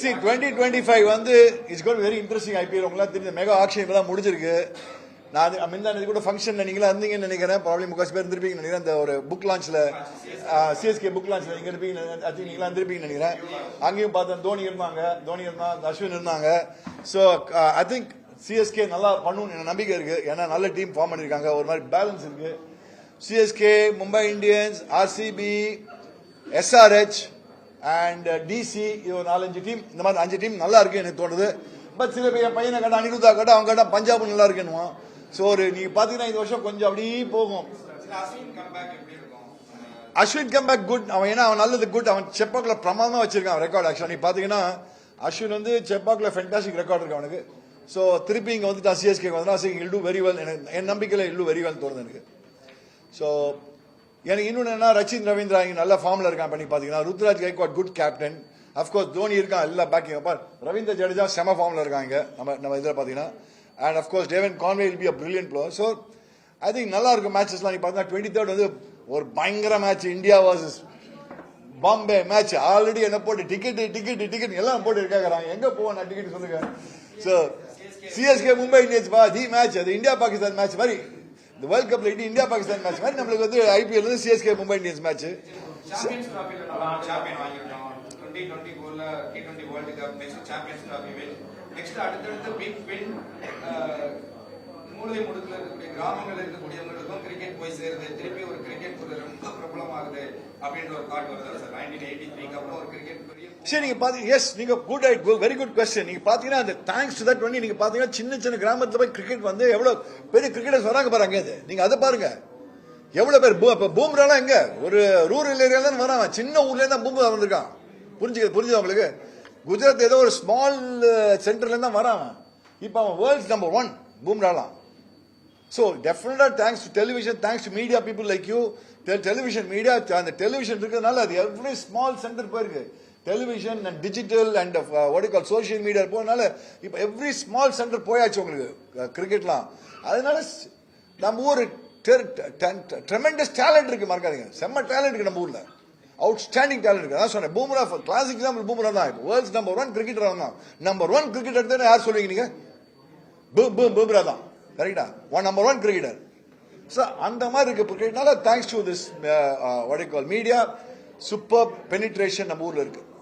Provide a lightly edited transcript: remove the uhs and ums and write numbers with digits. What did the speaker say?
See, 2025 வந்து it's got very interesting IPL. உங்களுக்கு தெரிஞ்ச மெகா ஆக்ஷன் இப்பதான் முடிஞ்சிருக்கு. நான் முந்தானது கூட ஃபங்க்ஷன்ல நீங்களா இருந்தீங்கன்னு நினைக்கிறேன். ப்ராப்ளம் முக்காசி பேர் இருந்திருப்பீங்கன்னு நினைக்கிறேன். அந்த ஒரு புக் லான்ச்ல சிஎஸ்கே புக் லான்ச்ல நீங்க இருப்பீங்க, நீங்களா இருந்திருப்பீங்கன்னு நினைக்கிறேன். அங்கேயும் பார்த்தேன் தோனி இருந்தாங்க, அஸ்வின் இருந்தாங்க. ஸோ ஐ திங்க் சிஎஸ்கே நல்லா பண்ணும் நம்பிக்கை இருக்கு. ஏன்னா நல்ல டீம் ஃபார்ம் பண்ணிருக்காங்க, ஒரு மாதிரி பேலன்ஸ் இருக்கு. CSK, Mumbai Indians, RCB, SRH and DC, இது ஒரு 4-5 டீம். இந்த மாதிரி 5 டீம் நல்லா இருக்கு எனக்கு தோணுது. பட் சில பேர் பையனை கேட்டா அனிருத்தா கேட்டா அவங்க கேட்டா பஞ்சாப் நல்லா இருக்குன்னுவான். ஸோ ஒரு நீங்க பாத்தீங்கன்னா இந்த வருஷம் கொஞ்சம் அப்படியே போகும். Ashwin comeback good. அவன் ஏன்னா அவன் நல்லது குட். அவன் செப்பாக்ல பிரமாதமா வச்சிருக்கான் ரெக்கார்ட். ஆக்சுவலா நீ பாத்தீங்கன்னா அஸ்வின் வந்து செப்பாக்ல ஃபென்டாஸ்டிக் ரெக்கார்ட் இருக்கு அவனுக்கு. ஸோ திருப்பி இங்க வந்துட்டு சிஎஸ்கே வந்தா இல் டூ வெரி வெல். என் நம்பிக்கையில இல் டூ வெரி வெல் தோணுது எனக்கு. ஸோ எனக்கு இன்னொன்னு என்ன, ரச்சின் ரவீந்திரா இங்க நல்ல ஃபார்ம்ல இருக்கான். பண்ணி பாத்தீங்கன்னா Ruturaj Gaikwad good captain. Of course Dhoni இருக்கான், எல்லா பேக்கிங். அப்ப ரவீந்திர ஜடேஜா செம ஃபார்ம்ல இருக்காங்க நம்ம இதில் பாத்தீங்கன்னா. And of course Devon Conway will be a brilliant player. So I think நல்லா இருக்கும் மேட்சஸ்லாம். நீ பார்த்தீங்கன்னா 23rd வந்து ஒரு பயங்கர match, India versus Bombay match. Already என்ன போட்டு டிக்கெட் எல்லாம் போட்டு இருக்காங்க. எங்க போவேன் டிக்கெட் சொல்லுங்க. So CSK Mumbai Indians the match, அது இந்தியா பாகிஸ்தான் மேட்ச் மாதிரி. இந்த வேர்ல்ட் கப்ல இந்தியா பாகிஸ்தான் மேட்ச் மாதிரி நம்மளுக்கு வந்து ஐபிஎல் வந்து சிஎஸ்கே மும்பை இந்தியன்ஸ் மேட்ச். அடுத்தடுத்து பிக் வின் மூலை முடுக்கில் இருக்கக்கூடிய கிராமங்கள் இருக்கக்கூடியவங்களுக்கும் கிரிக்கெட் போய் சேருது. திருப்பி ஒரு கிரிக்கெட் ரொம்ப பிரபலமாகுது அப்படின்ற ஒரு தாட் வருது சார். 1983 அப்புறம் ஒரு கிரிக்கெட் பெரிய. சரி, நீங்க பாத்தீங்க, எஸ் நீங்க குட் வெரி குட் क्वेश्चन. நீங்க பாத்தீங்கன்னா அந்த தேங்க்ஸ் டு தட் நீங்க பாத்தீங்கன்னா சின்ன கிராமத்துல போய் கிரிக்கெட் வந்து எவ்வளவு பெரிய கிரிக்கெட்டர்ஸ் வராங்க பாருங்க. நீங்க அதை பாருங்க, எவ்வளவு பேர். பூம்ராலாம் எங்க ஒரு ரூரல் ஏரியால தான் வரான், சின்ன ஊர்ல தான் பூம்ரா வந்திருக்கான். புரிஞ்சுது உங்களுக்கு? குஜராத் ஏதோ ஒரு ஸ்மால் சென்டர்ல தான் வரான். இப்ப அவன் world's number 1 பூம்ராலாம். So definitely thanks to television, thanks to media people like you. Television media, அந்த டெலிவிஷன் இருக்கிறதுனால அது எவ்ரி ஸ்மால் சென்டர் போயிருக்கு. Television and digital and what you call social media போனால இப்ப எவ்ரி ஸ்மால் சென்டர் போயாச்சு உங்களுக்கு கிரிக்கெட்லாம். அதனால நம்ம ஊர் ட்ரெமெண்டஸ் டேலண்ட் இருக்கு, மறக்காதீங்க. செம்ம டேலண்ட் இருக்கு நம்ம ஊர்ல, அவுட்ஸ்டாண்டிங் டேலண்ட் இருக்கு. அதான் சொன்னேன், பூம்ரா கிளாசிக் எக்ஸாம்பிள் பூம்ரா தான். இப்போ வேர்ல்ட்ஸ் நம்பர் 1 கிரிக்கெட்டர் தான். நம்பர் 1 கிரிக்கெட்டர் தான் யார் சொல்லுவீங்க நீங்க? பூம்ரா தான். கரெக்டா? Number 1 cricketer. சோ அந்த மாதிரி இருக்கு கிரிக்கெட்னால thanks to this what you call media, super penetration நம்ம ஊர்ல இருக்கு.